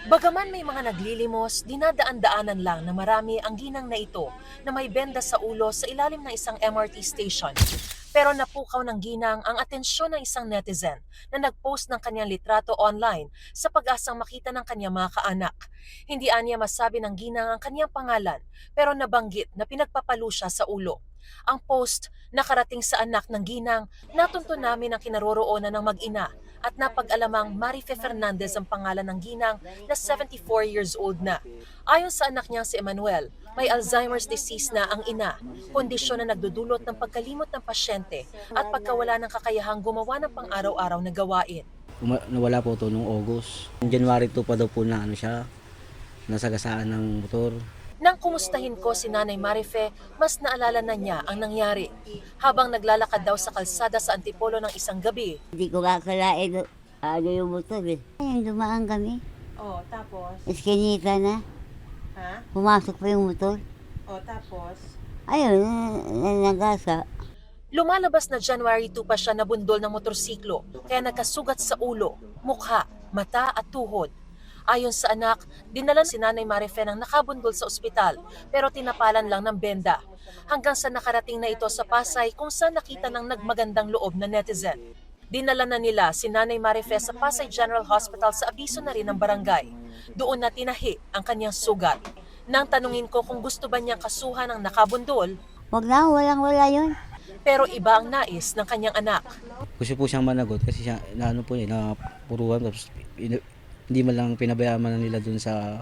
Bagaman may mga naglilimos, dinadaan-daanan lang na marami ang ginang na ito na may benda sa ulo sa ilalim ng isang MRT station. Pero napukaw ng ginang ang atensyon ng isang netizen na nagpost ng kanyang litrato online sa pag-asang makita ng kanyang mga kaanak. Hindi aniya masabi ng ginang ang kanyang pangalan pero nabanggit na pinagpapalo siya sa ulo. Ang post nakarating sa anak ng ginang, natunto namin ang kinaroroonan ng mag-ina at napag-alamang Marife Fernandez ang pangalan ng ginang na 74 years old na. Ayon sa anak niyang si Emmanuel, may Alzheimer's disease na ang ina, kondisyon na nagdudulot ng pagkalimot ng pasyente at pagkawala ng kakayahang gumawa ng pang-araw-araw na gawain. Nawala po ito noong August. January 2 pa daw po na nasagasaan ng motor. Nang kumustahin ko si Nanay Marife, mas naalala na niya ang nangyari. Habang naglalakad daw sa kalsada sa Antipolo ng isang gabi. Hindi ko kakalain yung motor eh. Ayun, dumaan kami. Oh, tapos? Eskinita na. Ha? Pumasok pa yung motor. Oh, tapos? Ayun, nagasa. Lumalabas na January 2 pa siya nabundol ng motorsiklo, kaya nagkasugat sa ulo, mukha, mata at tuhod. Ayon sa anak, dinala si Nanay Marife ng nakabundol sa ospital pero tinapalan lang ng benda. Hanggang sa nakarating na ito sa Pasay kung saan nakita ng nagmagandang loob na netizen. Dinala na nila si Nanay Marife sa Pasay General Hospital sa abiso na rin ng barangay. Doon na tinahi ang kanyang sugat. Nang tanungin ko kung gusto ba niyang kasuhan ang nakabundol, Wag na, walang-wala yun. pero iba ang nais ng kanyang anak. Gusto po siyang managot kasi siya napuruhan tapos hindi man lang pinabayaan man nila dun sa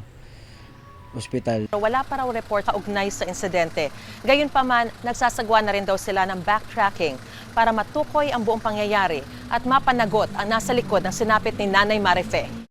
ospital. Wala pa raw report kaugnay sa insidente. Gayunpaman, nagsasagwa na rin daw sila ng backtracking para matukoy ang buong pangyayari at mapanagot ang nasa likod ng sinapit ni Nanay Marife.